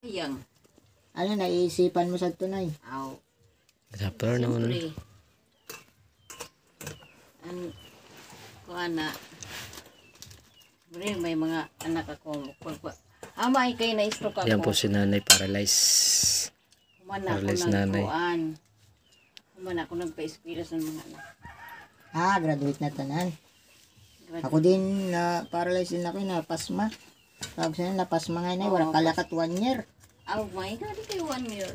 Ayang. Ano, naiisipan mo sa tunay? Aw. Sapper naman. Siyempre. Kung anak. May mga anak ako. Amay kayo na stroke ako. Yan po si nanay paralyzed. Humana ako Paralyzed ng nanay. kuan. Humana ako nagpa-eskwela sa mga anak. Graduate na tanan. Ako din, na paralyzed din ako, napasma. Tawag sa'yo, napasma nga na, walang kalakat 1 year. Oh my God, di kayo 1 year.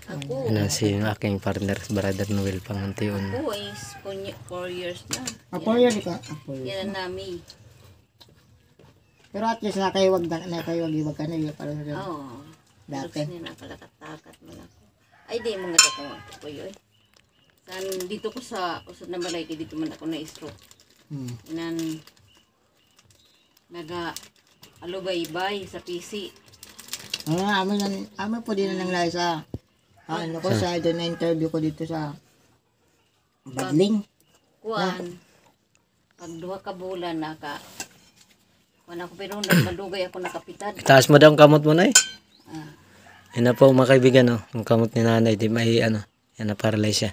Ako. Yan si yung aking partner, brother Noel Pangantion. Ako is 4 years na. 4 years ka? 4 years. Yan ang nami. Pero at least nakaiwag ka na, parang Oo. dati. Tapos na nakalakat-takat man ako. Ay, di mga ko yun. Dito ko sa usod na balay, dito man ako na-stroke. Alubay-bay sa PC. Amin po din na nangyari sa sa doon na interview ko dito sa Badling. Kuan. Pag 2 ka bulan kuan ako pero nagmadugay ako nakapitad. Taas mo daw ang kamot mo na eh. Ah. Yan na po mga kaibigan, no? Yung kamot ni nanay, di may yan na paralyzed siya.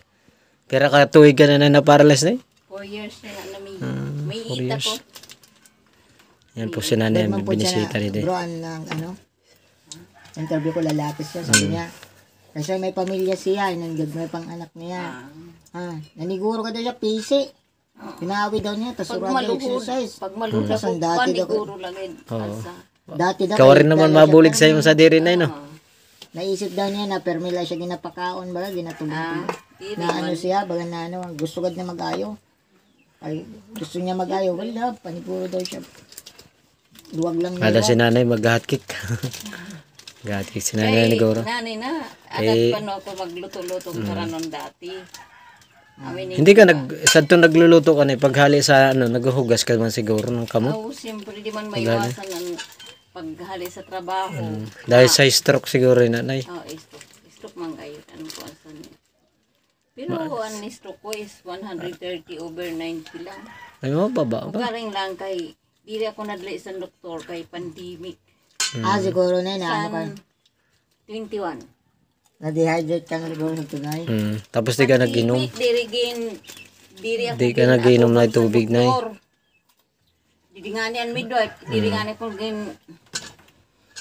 Pero katuwig ka na paralyzed na eh. 4 years na nami. May 4 ita years. ko. Yan po si nanay, Doon man po binisita ni bro, interview ko lalapis siya, sabi niya, kasi may pamilya siya, may pang anak niya. Naniguro ka daw siya, PC. Pinawi daw niya, tapos Pag surado maluhod, exercise. pag maluhod Tapos ako, ang dati daw, paniguro lang yun. Alsa. dati daw, Ikaw rin naman dahil siya mabulig parang- sa iyo sa diri na no? Naisip daw niya na permila siya ginapakaon, baga, ginatubong. Di Na ano siya, baga na gusto gad na mag-ayo. Ay, gusto niya mag-ayo, wala, paniguro daw siya. Luwag lang Kada niya. si nanay mag-hotcake. Hotcake si nanay ni Goro. Nanay na, adat pa no ako magluto-luto karanon dati. Amin Hindi ka sadto nagluluto ka na paghali sa naghuhugas ka man siguro ng kamot. siyempre di man maiwasan ang paghali sa trabaho. Dahil sa stroke siguro ni nanay. Stroke man kayo. Ano po asan niya. Pero ang stroke ko is 130/90 lang. Ay mo baba ba? Galing lang kay, dili ako nadali sa doktor kay pandemic. Siguro na ano ka. San 21. Na-dehydrate ka na siguro sa tunay. Tapos di ka nag-inom. Diri ako. Di ka nag-inom na tubig na eh. Dili nga ni ang midwife. Dili nga ni kung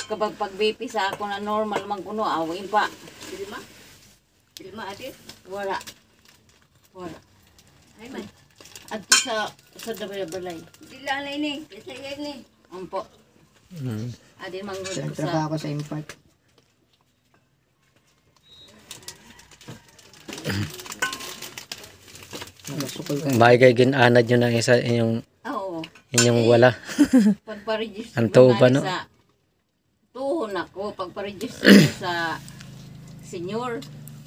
kapag pag-BP sa ako na normal man kuno, awin pa. Dili ma? Dili ma ate? Wala. Ay man. At sa balay. Dili alay ni. Sa iya ni. Ampo. Adi manggod ko sa Trabaho ko sa impart. Bahay kay ginanad nyo ng isa inyong wala. pagpa-register Ang tuo pa, no? sa tuhon ako pagpa-register sa senior.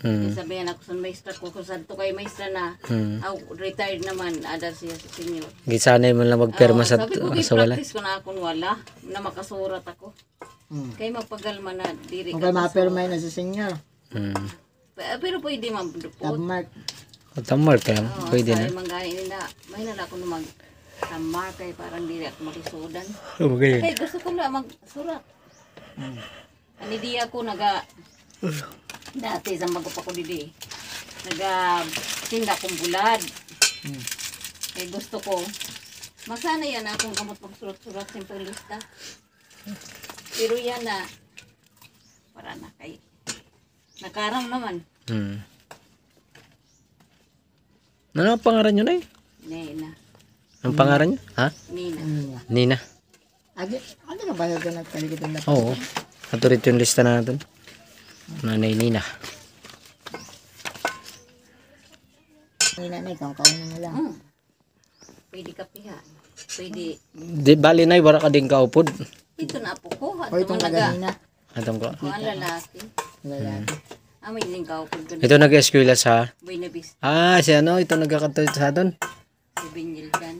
Sabihan ako sa maestra ko kung saan to kay maestra na retired naman ada siya sa senior. Gisanay mo lang magpirma sa sabi ko wala. practice ko na akong wala na makasurat ako. Kay magpagalma na diri Kung kayo mapirmay na sa senior. Pero pwede man Tabmark. Tamar kaya pwede na. May nala ako na tamar kay parang dili ako makisudan. Okay. Kay gusto ko lang magsurat. Ani di ako dati sa magupa ko didi. Tinda kong bulad. Kay gusto ko masana yan akong kamot magsurat-surat simple lista. Pero yan na para na kay nakaram naman. Ano ang pangaran nyo na eh? Nina. Ang pangaran nyo? Ha? Nina. Nina. Ano ka ba sa nagkalikitan na? Oo. Ito rin yung lista natin. Nanay Nina. Nina na ikaw, kaunin mo lang. Pwede kapihan. Pwede. Di bali na wala ka din kaupod. Ito na po ko. O itong taga-Nina. Atong ko. Ang lalaki. Lalaki. Amin din ka po. Ito nag-eskwela sa Buena Vista. si ito nagkakatuloy sa atin. Si Binyel dyan.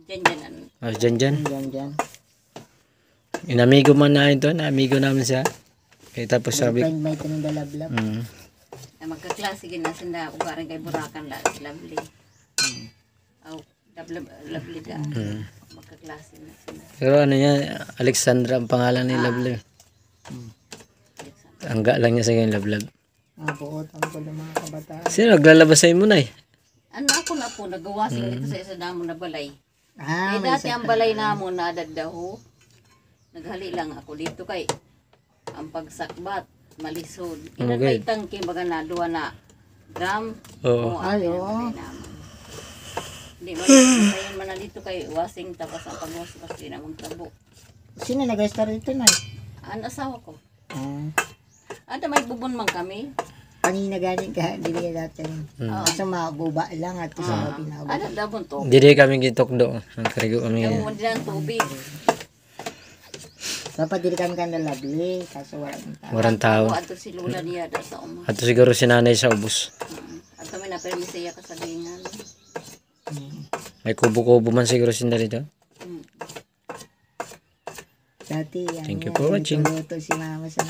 Dyan. Diyan. Inamigo man na ito, amigo namin siya. Tapos sabi Friend may tinidalablab. Na magkaklase ginasin na ugaran kay Burakan la. Lovely. Lovely ka. Magkaklase na sila. Pero ano niya, Alexandra ang pangalan ni Lovely. Angga lang niya sa ganyan lablab. Mabuotan ko ng mga kabataan. Sino naglalabas sa imo nay? Ano ako na po, nagawasin dito sa isa namon na balay. Ah, Eh, dati ang balay namon na daddaho. Naghali lang ako dito kay ang pagsakbat, malisod. Inan Okay. may tangke baga na duwa na drum. Oo. Ay, ang oo. balay namon. Hindi man man na dito kay wasing tapos ang pagwas-was din ang tabo. Sino nag-start dito na? Ang asawa ko. Ah, Ada may bubon man kami. kanina galing ka, dili ka dati. Kaso mabuba lang at sa mga pinabot. Ada dabon to. Dili kami gitokdo. Ang karigo kami. Yung mo din ang tubig. Dapat dili kami kanda lovely, kaso wala ng tao. Warang tao. Ato si Lula niya da sa uma. Ato siguro si nanay sa ubos. At kami na permisaya kasalingan. May kubo-kubo man siguro sinda dito. Dati, Thank you for watching. Luto si mama sa